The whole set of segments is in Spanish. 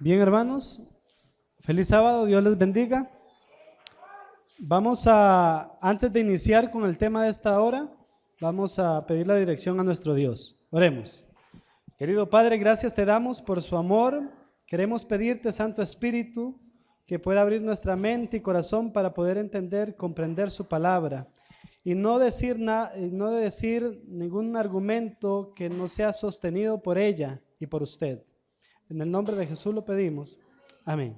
Bien, hermanos, feliz sábado, Dios les bendiga. Antes de iniciar con el tema de esta hora, vamos a pedir la dirección a nuestro Dios. Oremos. Querido Padre, gracias te damos por su amor. Queremos pedirte, Santo Espíritu, que pueda abrir nuestra mente y corazón para poder entender, comprender su palabra y no decir ningún argumento que no sea sostenido por ella y por usted. En el nombre de Jesús lo pedimos. Amén.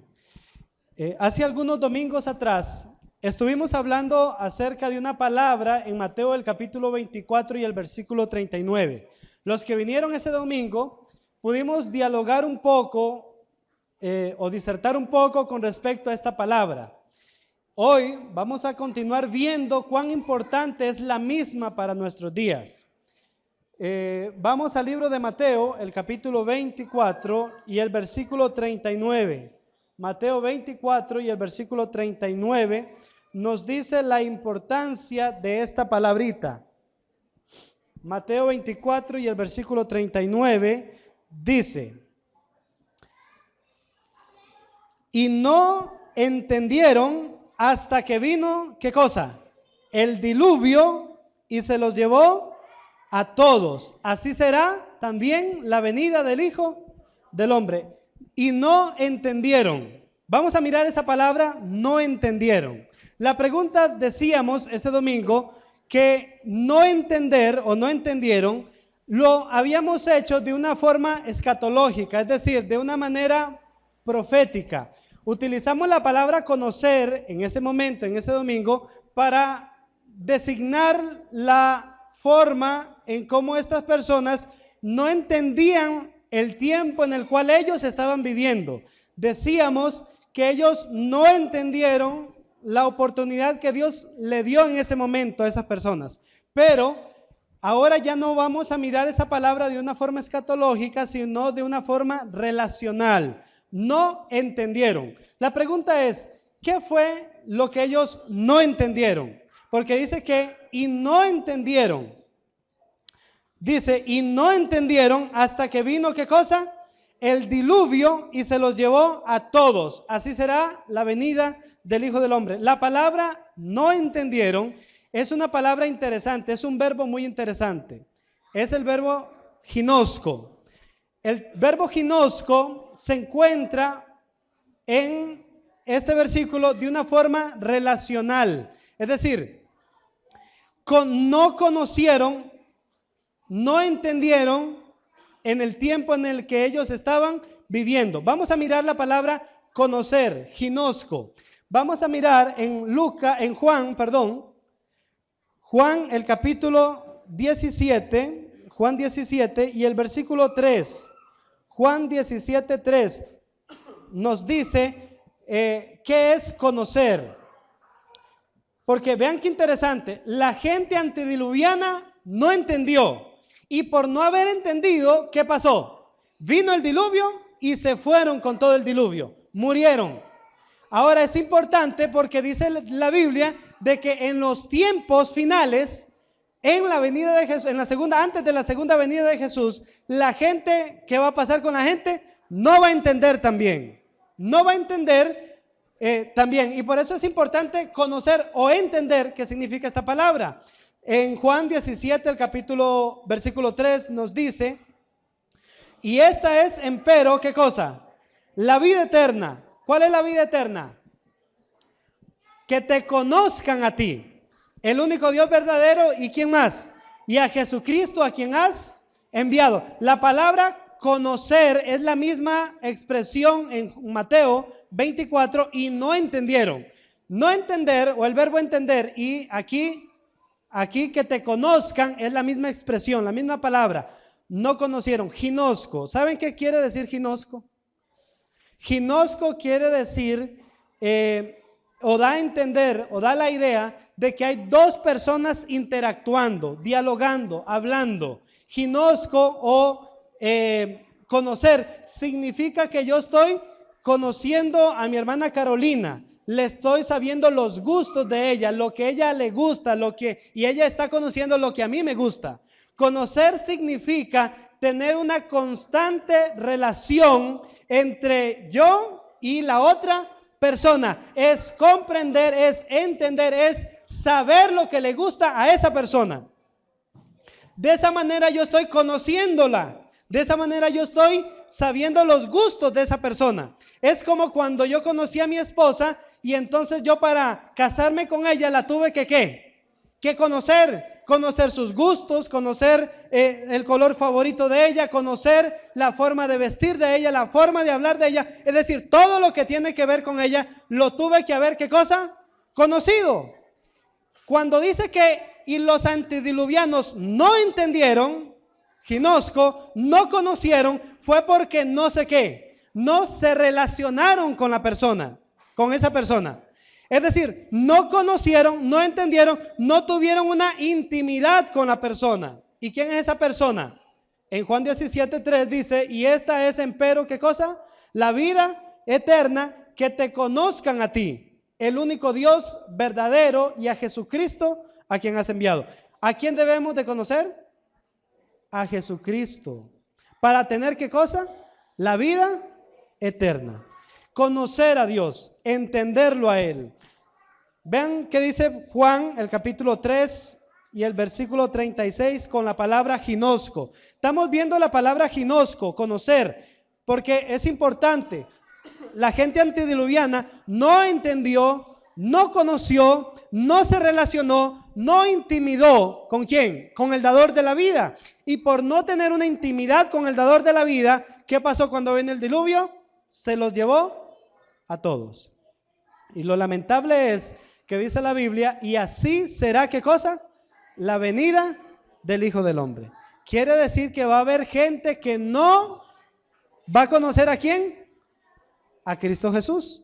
Hace algunos domingos atrás estuvimos hablando acerca de una palabra en Mateo el capítulo 24 y el versículo 39. Los que vinieron ese domingo pudimos dialogar un poco o disertar un poco con respecto a esta palabra. Hoy vamos a continuar viendo cuán importante es la misma para nuestros días. Vamos al libro de Mateo, el capítulo 24 y el versículo 39. Mateo 24 y el versículo 39 nos dice la importancia de esta palabrita. Mateo 24 y el versículo 39 dice: y no entendieron hasta que vino, ¿qué cosa? El diluvio y se los llevó a todos. Así será también la venida del Hijo del Hombre. Y no entendieron. Vamos a mirar esa palabra, no entendieron. La pregunta, decíamos ese domingo, que no entender o no entendieron, lo habíamos hecho de una forma escatológica, es decir, de una manera profética. Utilizamos la palabra conocer en ese momento, en ese domingo, para designar la forma en cómo estas personas no entendían el tiempo en el cual ellos estaban viviendo. Decíamos que ellos no entendieron la oportunidad que Dios le dio en ese momento a esas personas. Pero ahora ya no vamos a mirar esa palabra de una forma escatológica, sino de una forma relacional. No entendieron. La pregunta es, ¿qué fue lo que ellos no entendieron? Porque dice que y no entendieron. Dice, y no entendieron hasta que vino, ¿qué cosa? El diluvio y se los llevó a todos. Así será la venida del Hijo del Hombre. La palabra no entendieron es una palabra interesante, es un verbo muy interesante. Es el verbo ginosco. El verbo ginosco se encuentra en este versículo de una forma relacional. Es decir, no conocieron, no entendieron en el tiempo en el que ellos estaban viviendo. Vamos a mirar la palabra conocer, ginosco. Vamos a mirar en Juan el capítulo 17, Juan 17 y el versículo 3. Juan 17, 3 nos dice qué es conocer. Porque vean qué interesante, la gente antediluviana no entendió. Y por no haber entendido, ¿qué pasó? Vino el diluvio y se fueron con todo el diluvio. Murieron. Ahora es importante porque dice la Biblia de que en los tiempos finales, en la venida de Jesús, antes de la segunda venida de Jesús, la gente, ¿qué va a pasar con la gente? No va a entender también. No va a entender también. Y por eso es importante conocer o entender qué significa esta palabra. En Juan 17, el versículo 3 nos dice, y esta es empero, ¿qué cosa? La vida eterna. ¿Cuál es la vida eterna? Que te conozcan a ti, el único Dios verdadero, ¿y quién más? Y a Jesucristo, a quien has enviado. La palabra conocer es la misma expresión en Mateo 24 y no entendieron. No entender, o el verbo entender, y aquí que te conozcan es la misma expresión, la misma palabra. No conocieron. Ginosco. ¿Saben qué quiere decir ginosco? Ginosco quiere decir, o da a entender, o da la idea de que hay dos personas interactuando, dialogando, hablando. Ginosco o conocer significa que yo estoy conociendo a mi hermana Carolina. Le estoy sabiendo los gustos de ella, lo que a ella le gusta, y ella está conociendo lo que a mí me gusta. Conocer significa tener una constante relación entre yo y la otra persona. Es comprender, es entender, es saber lo que le gusta a esa persona. De esa manera yo estoy conociéndola. De esa manera yo estoy sabiendo los gustos de esa persona. Es como cuando yo conocí a mi esposa y entonces yo para casarme con ella la tuve que conocer sus gustos, conocer el color favorito de ella, conocer la forma de vestir de ella, la forma de hablar de ella. Es decir, todo lo que tiene que ver con ella lo tuve que haber, ¿qué cosa? Conocido. Cuando dice que y los antediluvianos no entendieron, ginosco, no conocieron, fue porque no sé qué, no se relacionaron con la persona, con esa persona. Es decir, no conocieron, no entendieron, no tuvieron una intimidad con la persona. ¿Y quién es esa persona? En Juan 17:3 dice, y esta es empero, ¿qué cosa? La vida eterna, que te conozcan a ti, el único Dios verdadero, y a Jesucristo a quien has enviado. ¿A quién debemos de conocer? A Jesucristo. Para tener ¿qué cosa? La vida eterna. Conocer a Dios, entenderlo a Él. Vean qué dice Juan, el capítulo 3 y el versículo 36 con la palabra ginosco. Estamos viendo la palabra ginosco, conocer, porque es importante. La gente antediluviana no entendió, no conoció, no se relacionó, no intimidó. ¿Con quién? Con el dador de la vida. Y por no tener una intimidad con el dador de la vida, ¿qué pasó cuando vino el diluvio? Se los llevó a todos. Y lo lamentable es que dice la Biblia, y así será, ¿qué cosa? La venida del Hijo del Hombre. Quiere decir que va a haber gente que no va a conocer ¿a quién? A Cristo Jesús.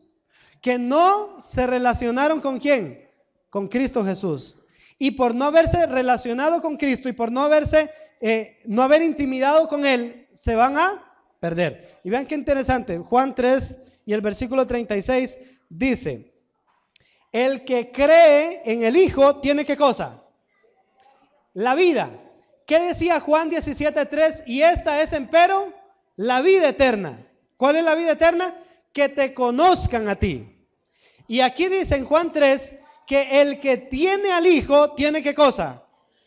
Que no se relacionaron ¿con quién? Con Cristo Jesús. Y por no haberse relacionado con Cristo y por no haber intimidado con Él, se van a perder. Y vean qué interesante, Juan 3 y el versículo 36 dice, el que cree en el Hijo tiene ¿qué cosa? La vida. ¿Qué decía Juan 17:3? Y esta es empero la vida eterna. ¿Cuál es la vida eterna? Que te conozcan a ti. Y aquí dice en Juan 3 que el que tiene al Hijo tiene ¿qué cosa?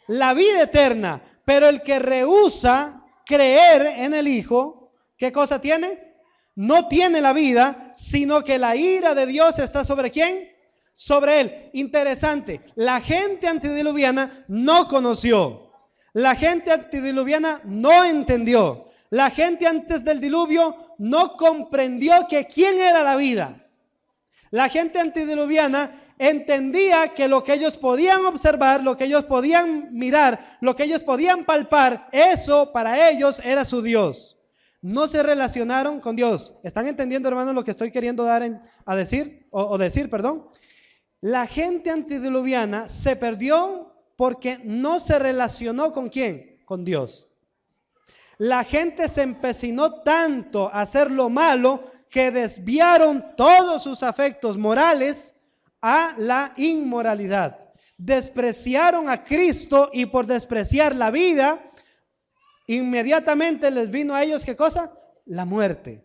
La vida eterna. Pero el que rehúsa creer en el Hijo, ¿qué cosa tiene? No tiene la vida, sino que la ira de Dios está ¿sobre quién? Sobre él. Interesante, la gente antediluviana no conoció, la gente antediluviana no entendió, la gente antes del diluvio no comprendió que quién era la vida. La gente antediluviana entendía que lo que ellos podían observar, lo que ellos podían mirar, lo que ellos podían palpar, eso para ellos era su Dios. No se relacionaron con Dios. ¿Están entendiendo, hermanos, lo que estoy queriendo dar a decir? O decir, perdón. La gente antediluviana se perdió porque no se relacionó ¿con quién? Con Dios. La gente se empecinó tanto a hacer lo malo que desviaron todos sus afectos morales a la inmoralidad. Despreciaron a Cristo y por despreciar la vida, inmediatamente les vino a ellos ¿qué cosa? La muerte.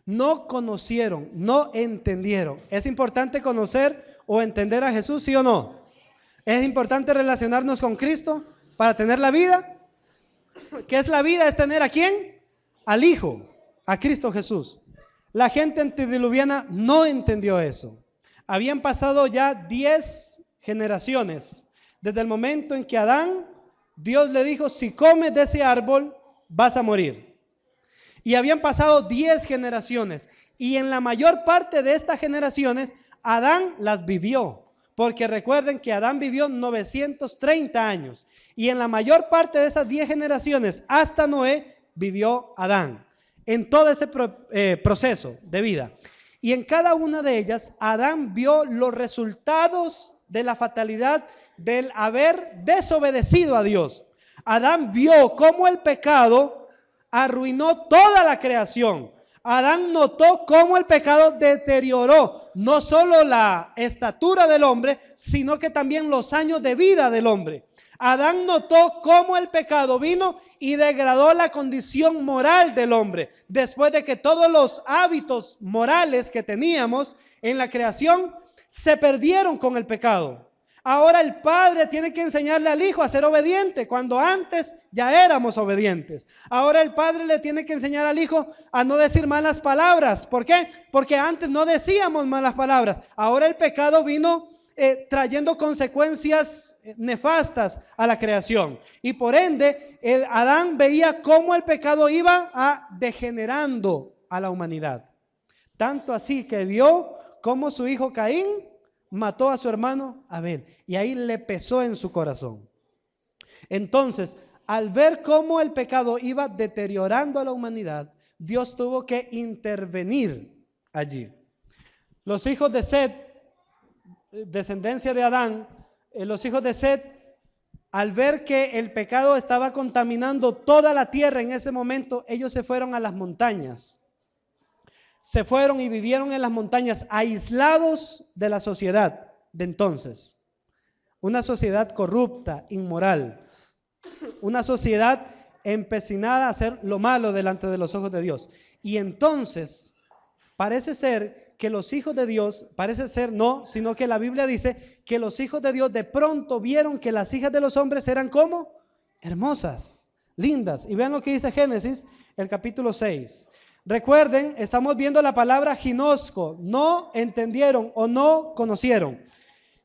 No conocieron, no entendieron. ¿Es importante conocer o entender a Jesús, sí o no? ¿Es importante relacionarnos con Cristo para tener la vida? ¿Qué es la vida? Es tener ¿a quién? Al Hijo, a Cristo Jesús. La gente antediluviana no entendió eso. Habían pasado ya 10 generaciones desde el momento en que Adán, Dios le dijo, si comes de ese árbol vas a morir. Y habían pasado 10 generaciones y en la mayor parte de estas generaciones Adán las vivió, porque recuerden que Adán vivió 930 años y en la mayor parte de esas 10 generaciones hasta Noé vivió Adán en todo ese proceso de vida. Y en cada una de ellas Adán vio los resultados de la fatalidad del haber desobedecido a Dios. Adán vio cómo el pecado arruinó toda la creación. Adán notó cómo el pecado deterioró no solo la estatura del hombre, sino que también los años de vida del hombre. Adán notó cómo el pecado vino y degradó la condición moral del hombre, después de que todos los hábitos morales que teníamos en la creación se perdieron con el pecado. Ahora el padre tiene que enseñarle al hijo a ser obediente, cuando antes ya éramos obedientes. Ahora el padre le tiene que enseñar al hijo a no decir malas palabras. ¿Por qué? Porque antes no decíamos malas palabras. Ahora el pecado vino trayendo consecuencias nefastas a la creación. Y por ende, Adán veía cómo el pecado iba degenerando a la humanidad. Tanto así que vio cómo su hijo Caín mató a su hermano Abel, y ahí le pesó en su corazón. Entonces, al ver cómo el pecado iba deteriorando a la humanidad, Dios tuvo que intervenir allí. Los hijos de Set, descendencia de Adán, los hijos de Set, al ver que el pecado estaba contaminando toda la tierra en ese momento, ellos se fueron a las montañas. Se fueron y vivieron en las montañas, aislados de la sociedad de entonces. Una sociedad corrupta, inmoral. Una sociedad empecinada a hacer lo malo delante de los ojos de Dios. Y entonces, parece ser que los hijos de Dios, parece ser no, sino que la Biblia dice que los hijos de Dios de pronto vieron que las hijas de los hombres eran como hermosas, lindas. Y vean lo que dice Génesis, el capítulo 6. Recuerden, estamos viendo la palabra ginosco, no entendieron o no conocieron.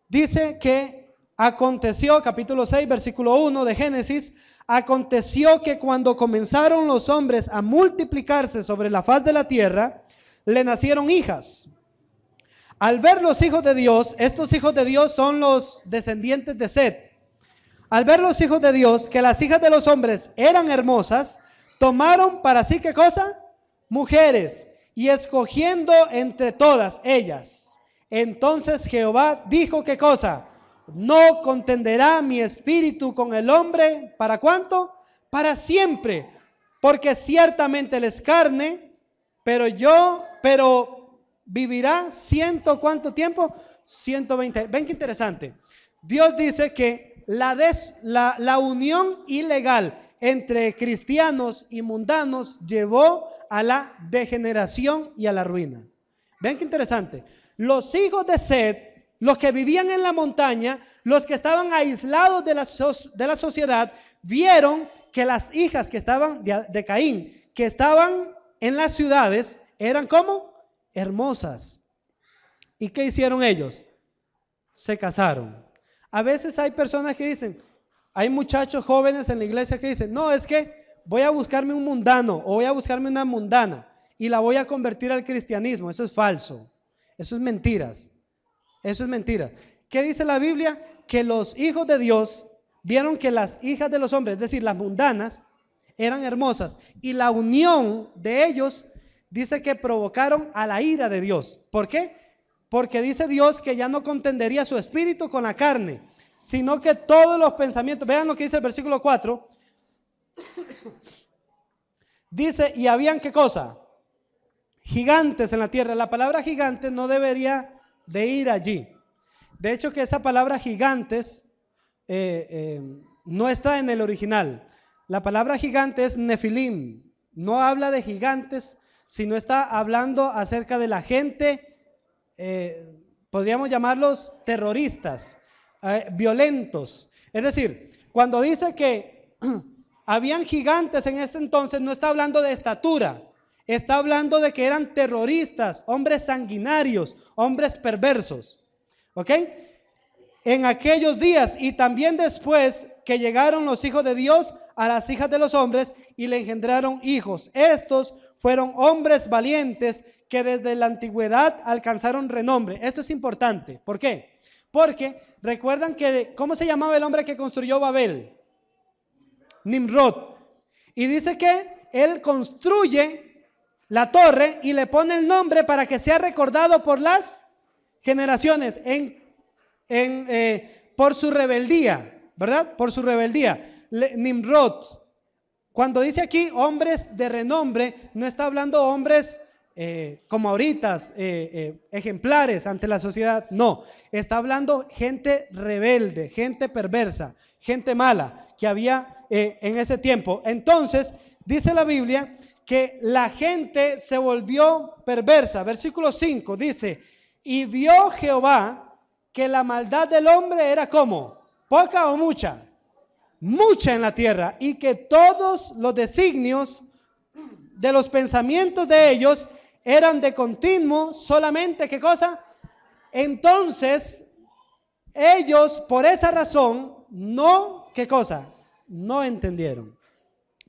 Dice que aconteció, capítulo 6, versículo 1 de Génesis, aconteció que cuando comenzaron los hombres a multiplicarse sobre la faz de la tierra, le nacieron hijas. Al ver los hijos de Dios, estos hijos de Dios son los descendientes de Set. Al ver los hijos de Dios que las hijas de los hombres eran hermosas, tomaron para sí, ¿qué cosa? Mujeres, y escogiendo entre todas ellas. Entonces Jehová dijo, ¿qué cosa? No contenderá mi espíritu con el hombre, ¿para cuánto? Para siempre, porque ciertamente él es carne, pero vivirá ¿cuánto tiempo? 120. Ven qué interesante. Dios dice que la unión ilegal entre cristianos y mundanos llevó a la degeneración y a la ruina. Ven qué interesante. Los hijos de Set, los que vivían en la montaña, los que estaban aislados de la sociedad, vieron que las hijas que estaban de Caín, que estaban en las ciudades, eran como hermosas. ¿Y qué hicieron ellos? Se casaron. A veces hay personas que dicen, hay muchachos jóvenes en la iglesia que dicen, no, es que voy a buscarme un mundano o voy a buscarme una mundana y la voy a convertir al cristianismo. Eso es falso. Eso es mentiras. Eso es mentira. ¿Qué dice la Biblia? Que los hijos de Dios vieron que las hijas de los hombres, es decir, las mundanas, eran hermosas, y la unión de ellos dice que provocaron a la ira de Dios. ¿Por qué? Porque dice Dios que ya no contendería su espíritu con la carne, sino que todos los pensamientos, vean lo que dice el versículo 4, dice, y habían ¿qué cosa? Gigantes en la tierra. La palabra gigantes no debería de ir allí. De hecho, que esa palabra gigantes no está en el original. La palabra gigante es nefilim. No habla de gigantes, sino está hablando acerca de la gente, podríamos llamarlos terroristas, violentos. Es decir, cuando dice que habían gigantes en este entonces, no está hablando de estatura, está hablando de que eran terroristas, hombres sanguinarios, hombres perversos. ¿Ok? En aquellos días y también después que llegaron los hijos de Dios a las hijas de los hombres y le engendraron hijos. Estos fueron hombres valientes que desde la antigüedad alcanzaron renombre. Esto es importante. ¿Por qué? Porque recuerdan que, ¿cómo se llamaba el hombre que construyó Babel? Nimrod. Y dice que él construye la torre y le pone el nombre para que sea recordado por las generaciones por su rebeldía, ¿verdad? Por su rebeldía. Nimrod. Cuando dice aquí hombres de renombre, no está hablando hombres como ahorita, ejemplares ante la sociedad. No, está hablando gente rebelde, gente perversa, gente mala que había en ese tiempo. Entonces, dice la Biblia que la gente se volvió perversa. Versículo 5 dice, y vio Jehová que la maldad del hombre era como, poca o mucha, mucha en la tierra, y que todos los designios de los pensamientos de ellos eran de continuo solamente, ¿qué cosa? Entonces, ellos por esa razón no, ¿qué cosa? No entendieron.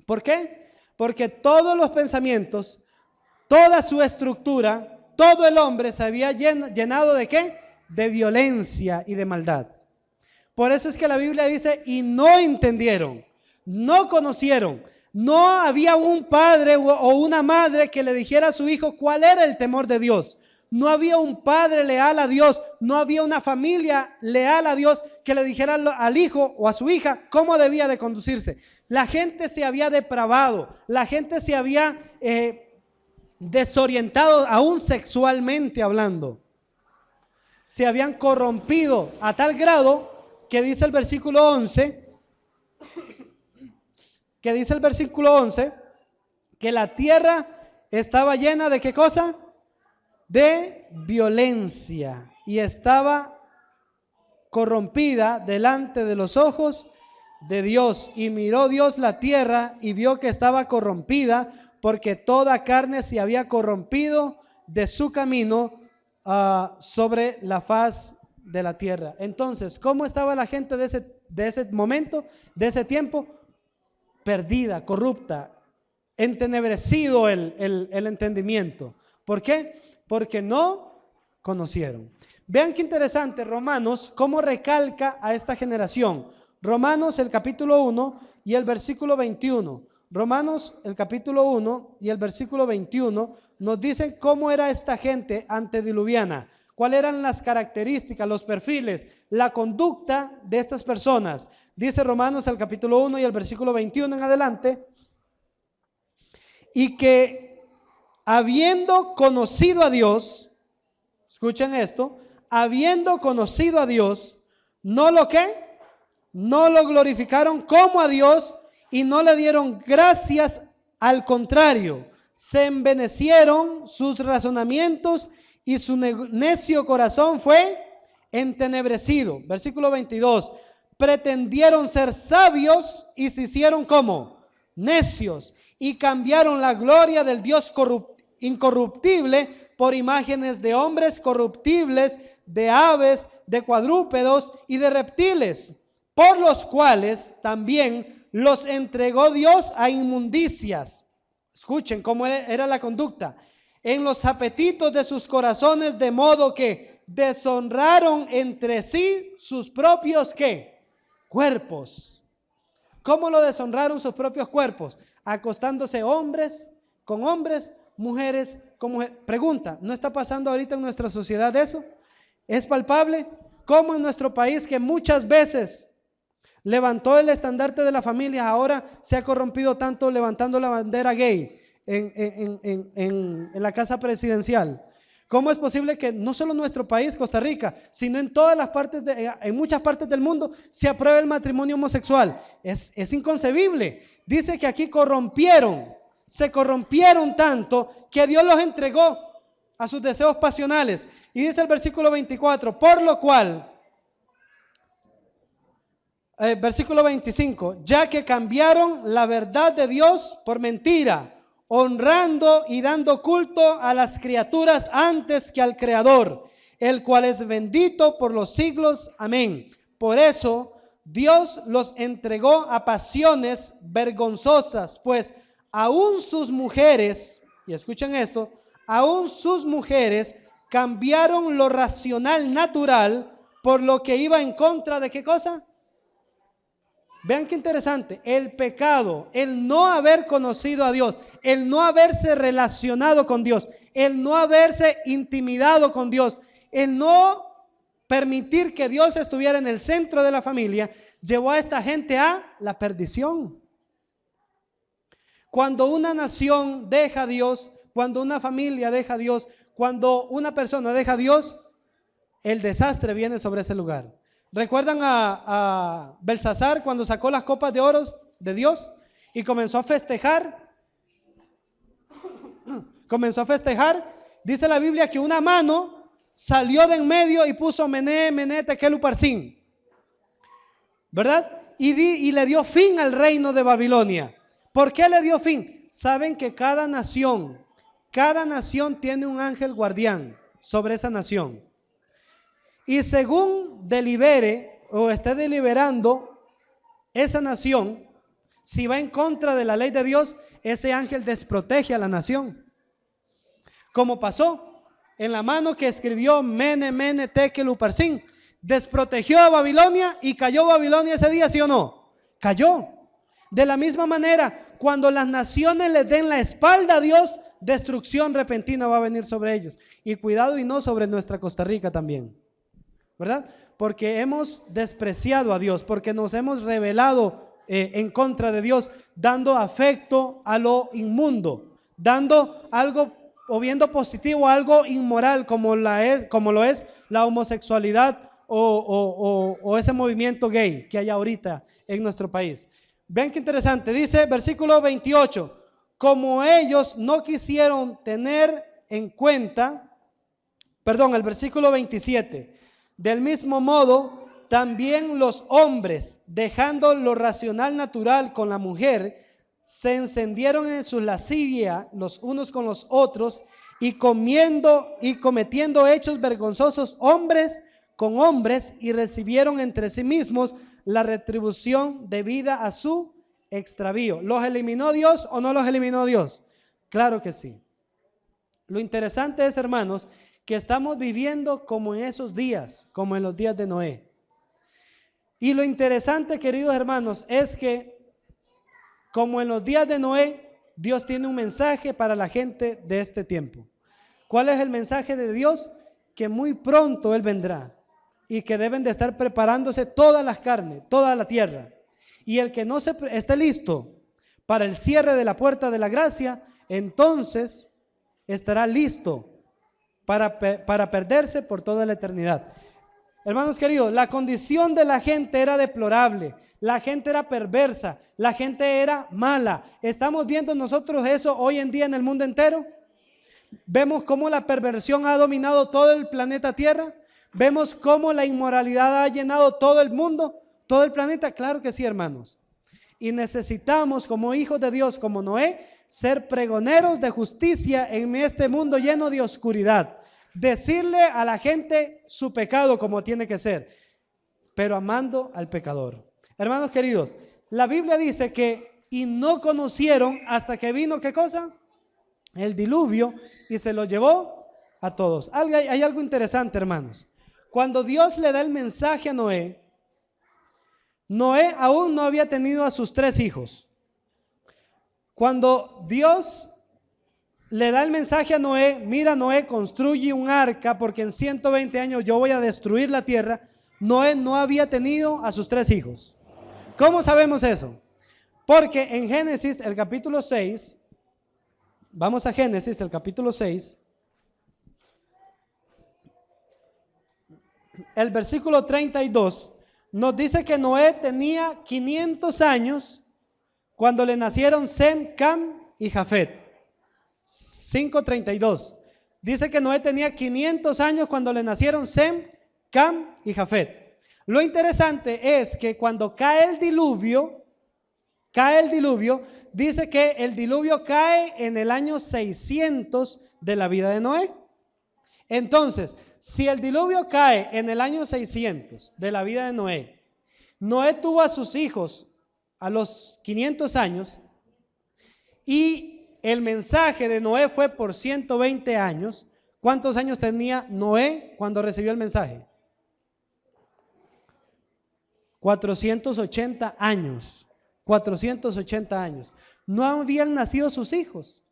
¿Por qué? Porque todos los pensamientos, toda su estructura, todo el hombre se había llenado ¿de qué? De violencia y de maldad. Por eso es que la Biblia dice, y no entendieron, no conocieron. No había un padre o una madre que le dijera a su hijo cuál era el temor de Dios. No había un padre leal a Dios, no había una familia leal a Dios que le dijera al hijo o a su hija cómo debía de conducirse. La gente se había depravado, la gente se había desorientado aún sexualmente hablando. Se habían corrompido a tal grado que dice el versículo 11, que la tierra estaba llena de ¿qué cosa? De violencia, y estaba corrompida delante de los ojos de Dios. Y miró Dios la tierra y vio que estaba corrompida, porque toda carne se había corrompido de su camino sobre la faz de la tierra. Entonces, ¿cómo estaba la gente de ese momento, de ese tiempo? Perdida, corrupta, entenebrecido el entendimiento. ¿Por qué? Porque no conocieron. Vean qué interesante Romanos, cómo recalca a esta generación. Romanos el capítulo 1 y el versículo 21. Romanos el capítulo 1 y el versículo 21 nos dicen cómo era esta gente antediluviana, cuáles eran las características, los perfiles, la conducta de estas personas. Dice Romanos el capítulo 1 y el versículo 21 en adelante, y que habiendo conocido a Dios, escuchen esto, habiendo conocido a Dios, no lo glorificaron como a Dios y no le dieron gracias, al contrario, se envenecieron sus razonamientos y su necio corazón fue entenebrecido. Versículo 22, pretendieron ser sabios y se hicieron como necios y cambiaron la gloria del Dios incorruptible por imágenes de hombres corruptibles, de aves, de cuadrúpedos y de reptiles, por los cuales también los entregó Dios a inmundicias. Escuchen cómo era la conducta. En los apetitos de sus corazones, de modo que deshonraron entre sí sus propios ¿qué? Cuerpos. ¿Cómo lo deshonraron sus propios cuerpos? Acostándose hombres con hombres, mujeres con mujeres. Pregunta, ¿no está pasando ahorita en nuestra sociedad eso? ¿Es palpable? ¿Cómo en nuestro país, que muchas veces levantó el estandarte de la familia, ahora se ha corrompido tanto levantando la bandera gay en la casa presidencial? ¿Cómo es posible que no solo en nuestro país, Costa Rica, sino en todas las partes, en muchas partes del mundo, se apruebe el matrimonio homosexual? Es inconcebible. Dice que aquí se corrompieron tanto que Dios los entregó a sus deseos pasionales. Y dice el versículo 24, por lo cual, versículo 25, ya que cambiaron la verdad de Dios por mentira, honrando y dando culto a las criaturas antes que al Creador, el cual es bendito por los siglos. Amén. Por eso Dios los entregó a pasiones vergonzosas, pues aún sus mujeres, y escuchen esto, aún sus mujeres cambiaron lo racional natural por lo que iba en contra de ¿qué cosa? Vean qué interesante, el pecado, el no haber conocido a Dios, el no haberse relacionado con Dios, el no haberse intimidado con Dios, el no permitir que Dios estuviera en el centro de la familia, llevó a esta gente a la perdición. Cuando una nación deja a Dios, cuando una familia deja a Dios, cuando una persona deja a Dios, el desastre viene sobre ese lugar. ¿Recuerdan a Belsasar cuando sacó las copas de oro de Dios y comenzó a festejar? Comenzó a festejar. Dice la Biblia que una mano salió de en medio y puso Mené, Mené, Tekel, Uparsin, ¿verdad? Y le dio fin al reino de Babilonia. ¿Por qué le dio fin? Saben que cada nación tiene un ángel guardián sobre esa nación. Y según delibere o esté deliberando esa nación, si va en contra de la ley de Dios, ese ángel desprotege a la nación. Como pasó en la mano que escribió Mene, Mene, Tekel, Uparsin, desprotegió a Babilonia y cayó Babilonia ese día, ¿sí o no? Cayó. De la misma manera, cuando las naciones le den la espalda a Dios, destrucción repentina va a venir sobre ellos. Y cuidado y no sobre nuestra Costa Rica también, ¿verdad? Porque hemos despreciado a Dios, porque nos hemos rebelado en contra de Dios, dando afecto a lo inmundo, dando algo o viendo positivo algo inmoral como lo es la homosexualidad o ese movimiento gay que hay ahorita en nuestro país. Vean qué interesante, dice versículo 28, como ellos no quisieron tener en cuenta, el versículo 27, del mismo modo también los hombres, dejando lo racional natural con la mujer, se encendieron en su lascivia los unos con los otros y cometiendo hechos vergonzosos hombres con hombres, y recibieron entre sí mismos la retribución debida a su extravío. ¿Los eliminó Dios o no los eliminó Dios? Claro que sí. Lo interesante es, hermanos, que estamos viviendo como en esos días, como en los días de Noé. Y lo interesante, queridos hermanos, es que como en los días de Noé, Dios tiene un mensaje para la gente de este tiempo. ¿Cuál es el mensaje de Dios? Que muy pronto Él vendrá y que deben de estar preparándose todas las carnes, toda la tierra. Y el que no esté listo para el cierre de la puerta de la gracia, entonces estará listo para perderse por toda la eternidad. Hermanos queridos, la condición de la gente era deplorable, la gente era perversa, la gente era mala. ¿Estamos viendo nosotros eso hoy en día en el mundo entero? ¿Vemos cómo la perversión ha dominado todo el planeta Tierra? ¿Vemos cómo la inmoralidad ha llenado todo el mundo, todo el planeta? Claro que sí, hermanos. Y necesitamos, como hijos de Dios, como Noé, ser pregoneros de justicia en este mundo lleno de oscuridad. Decirle a la gente su pecado como tiene que ser, pero amando al pecador. Hermanos queridos, la Biblia dice que y no conocieron hasta que vino, ¿qué cosa? El diluvio, y se lo llevó a todos. Hay algo interesante, hermanos. Cuando Dios le da el mensaje a Noé, Noé aún no había tenido a sus 3 hijos. Cuando Dios le da el mensaje a Noé, mira Noé, construye un arca porque en 120 años yo voy a destruir la tierra. Noé no había tenido a sus 3 hijos. ¿Cómo sabemos eso? Porque en Génesis, el capítulo 6, vamos a Génesis, el capítulo 6, el versículo 32, nos dice que Noé tenía 500 años cuando le nacieron Sem, Cam y Jafet. 5:32. Dice que Noé tenía 500 años cuando le nacieron Sem, Cam y Jafet. Lo interesante es que cuando cae el diluvio, dice que el diluvio cae en el año 600 de la vida de Noé. Entonces, si el diluvio cae en el año 600 de la vida de Noé, Noé tuvo a sus hijos a los 500 años y el mensaje de Noé fue por 120 años. ¿Cuántos años tenía Noé cuando recibió el mensaje? 480 años. 480 años. No habían nacido sus hijos.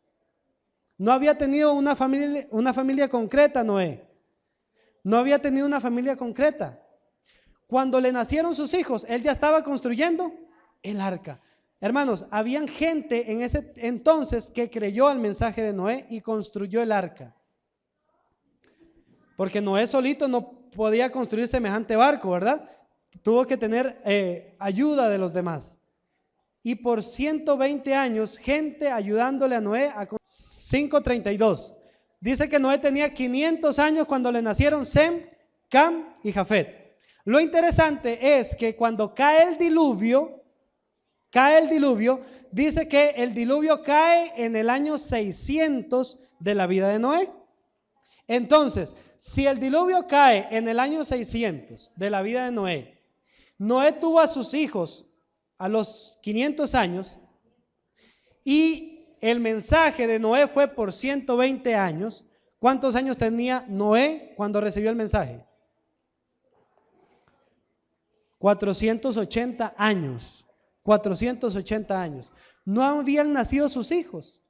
No había tenido una familia concreta Noé. No había tenido una familia concreta. Cuando le nacieron sus hijos, él ya estaba construyendo el arca. Hermanos, habían gente en ese entonces que creyó al mensaje de Noé y construyó el arca. Porque Noé solito no podía construir semejante barco, ¿verdad? tuvo que tener ayuda de los demás. Y por 120 años, gente ayudándole a Noé. 5:32. Dice que Noé tenía 500 años cuando le nacieron Sem, Cam y Jafet. Lo interesante es que cuando cae el diluvio, dice que el diluvio cae en el año 600 de la vida de Noé. Entonces, si el diluvio cae en el año 600 de la vida de Noé, Noé tuvo a sus hijos a los 500 años y el mensaje de Noé fue por 120 años. ¿Cuántos años tenía Noé cuando recibió el mensaje? 480 años. 480 años. No habían nacido sus hijos.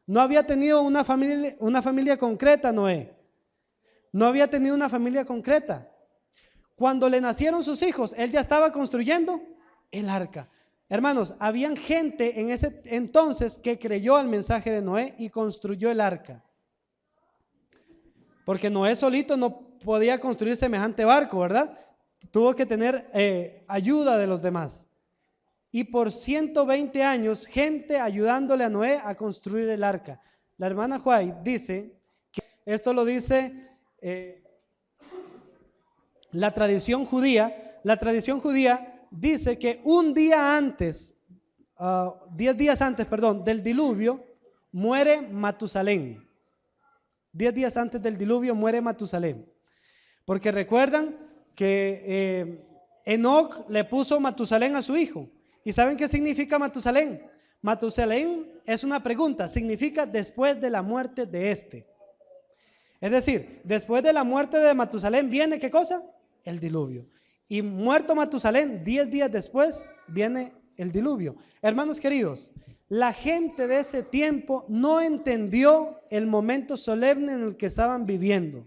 No había tenido una familia concreta Noé. No había tenido una familia concreta. Cuando le nacieron sus hijos, él ya estaba construyendo el arca. Hermanos, habían gente en ese entonces que creyó al mensaje de Noé y construyó el arca. Porque Noé solito no podía construir semejante barco, ¿verdad? Tuvo que tener ayuda de los demás. Y por 120 años, gente ayudándole a Noé a construir el arca. La hermana White dice que esto lo dice la tradición judía. La tradición judía dice que un día antes, 10 días antes, del diluvio, muere Matusalén. 10 días antes del diluvio muere Matusalén. Porque recuerdan que Enoc le puso Matusalén a su hijo. ¿Y saben qué significa Matusalén? Matusalén es una pregunta, significa después de la muerte de este. Es decir, después de la muerte de Matusalén viene ¿qué cosa? El diluvio. Y muerto Matusalén, 10 días después viene el diluvio. Hermanos queridos, la gente de ese tiempo no entendió el momento solemne en el que estaban viviendo.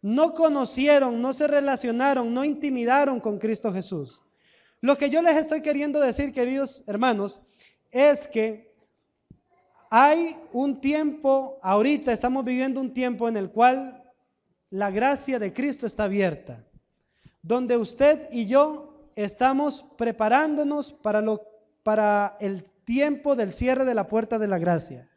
No conocieron, no se relacionaron, no intimidaron con Cristo Jesús. Lo que yo les estoy queriendo decir, queridos hermanos, es que hay un tiempo, ahorita estamos viviendo un tiempo en el cual la gracia de Cristo está abierta, donde usted y yo estamos preparándonos para el tiempo del cierre de la puerta de la gracia.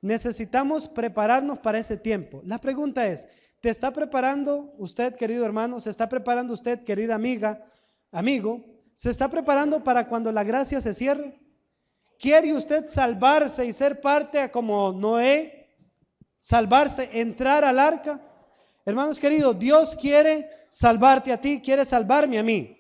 Necesitamos prepararnos para ese tiempo. La pregunta es, ¿te está preparando usted, querido hermano? ¿Se está preparando usted, querida amiga, amigo? ¿Se está preparando para cuando la gracia se cierre? ¿Quiere usted salvarse y ser parte como Noé? Salvarse, entrar al arca. Hermanos queridos, Dios quiere salvarte a ti, quiere salvarme a mí.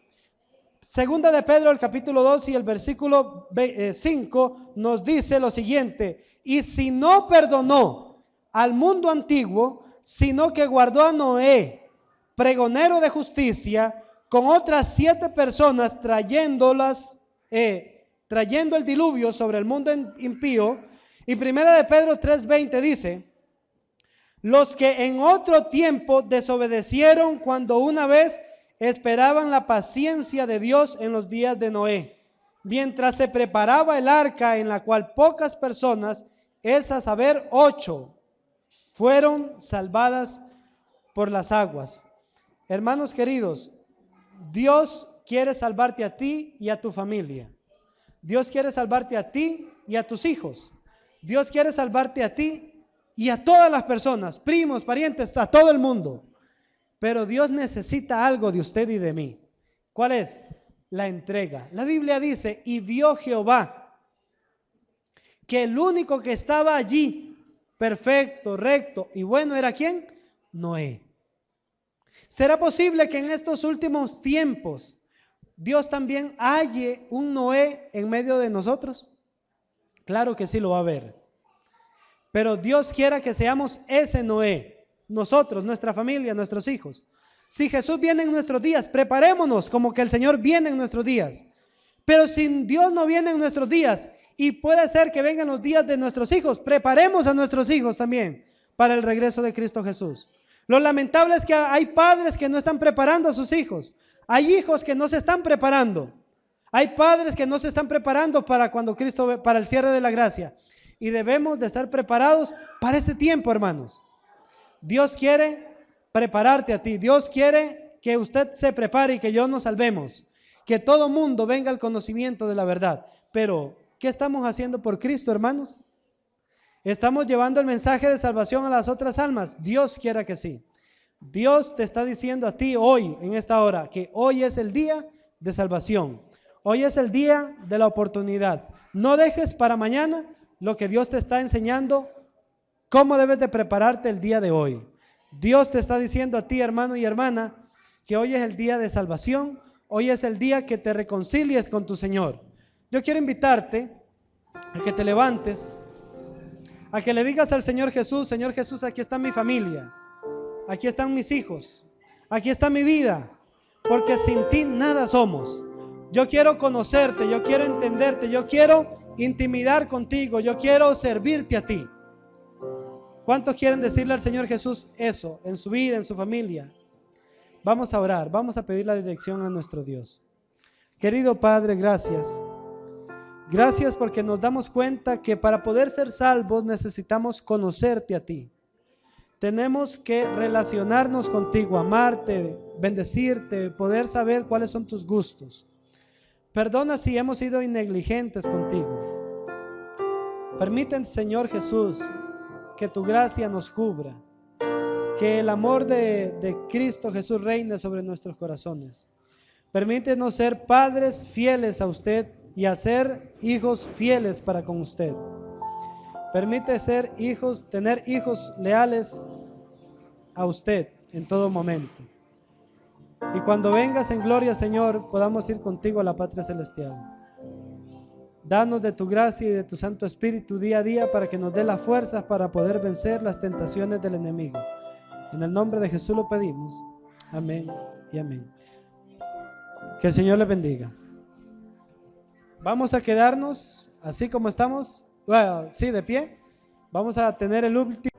Segunda de Pedro, el capítulo 2 y el versículo 5 nos dice lo siguiente: y si no perdonó al mundo antiguo, sino que guardó a Noé, pregonero de justicia, con otras 7 personas trayendo el diluvio sobre el mundo impío. Y primera de Pedro 3:20 dice: los que en otro tiempo desobedecieron cuando una vez esperaban la paciencia de Dios en los días de Noé, mientras se preparaba el arca, en la cual pocas personas, es a saber 8, fueron salvadas por las aguas. Hermanos queridos, Dios quiere salvarte a ti y a tu familia. Dios quiere salvarte a ti y a tus hijos. Dios quiere salvarte a ti y a todas las personas, primos, parientes, a todo el mundo. Pero Dios necesita algo de usted y de mí. ¿Cuál es? La entrega. La Biblia dice: y vio Jehová que el único que estaba allí, perfecto, recto y bueno, ¿era quién? Noé. ¿Será posible que en estos últimos tiempos Dios también halle un Noé en medio de nosotros? Claro que sí lo va a haber. Pero Dios quiera que seamos ese Noé, nosotros, nuestra familia, nuestros hijos. Si Jesús viene en nuestros días, preparémonos como que el Señor viene en nuestros días. Pero si Dios no viene en nuestros días, y puede ser que vengan los días de nuestros hijos, preparemos a nuestros hijos también para el regreso de Cristo Jesús. Lo lamentable es que hay padres que no están preparando a sus hijos. Hay hijos que no se están preparando. Hay padres que no se están preparando para cuando Cristo, para el cierre de la gracia. Y debemos de estar preparados para ese tiempo, hermanos. Dios quiere prepararte a ti. Dios quiere que usted se prepare y que yo nos salvemos, que todo mundo venga al conocimiento de la verdad. Pero, ¿qué estamos haciendo por Cristo, hermanos? ¿Estamos llevando el mensaje de salvación a las otras almas? Dios quiera que sí. Dios te está diciendo a ti hoy, en esta hora, que hoy es el día de salvación. Hoy es el día de la oportunidad. No dejes para mañana lo que Dios te está enseñando, cómo debes de prepararte el día de hoy. Dios te está diciendo a ti, hermano y hermana, que hoy es el día de salvación. Hoy es el día que te reconcilies con tu Señor. Yo quiero invitarte a que te levantes, a que le digas al Señor Jesús: Señor Jesús, aquí está mi familia, aquí están mis hijos, aquí está mi vida, porque sin ti nada somos. Yo quiero conocerte, yo quiero entenderte, yo quiero intimidar contigo, yo quiero servirte a ti. ¿Cuántos quieren decirle al Señor Jesús eso en su vida, en su familia? Vamos a orar, vamos a pedir la dirección a nuestro Dios. Querido Padre, gracias. Gracias porque nos damos cuenta que para poder ser salvos necesitamos conocerte a ti. Tenemos que relacionarnos contigo, amarte, bendecirte, poder saber cuáles son tus gustos. Perdona si hemos sido negligentes contigo. Permiten, Señor Jesús, que tu gracia nos cubra, que el amor de Cristo Jesús reine sobre nuestros corazones. Permítenos ser padres fieles a usted y a ser hijos fieles para con usted. Permite ser hijos, tener hijos leales a usted en todo momento. Y cuando vengas en gloria, Señor, podamos ir contigo a la patria celestial. Danos de tu gracia y de tu Santo Espíritu día a día para que nos dé las fuerzas para poder vencer las tentaciones del enemigo. En el nombre de Jesús lo pedimos. Amén y amén. Que el Señor les bendiga. Vamos a quedarnos así como estamos, sí, de pie. Vamos a tener el último.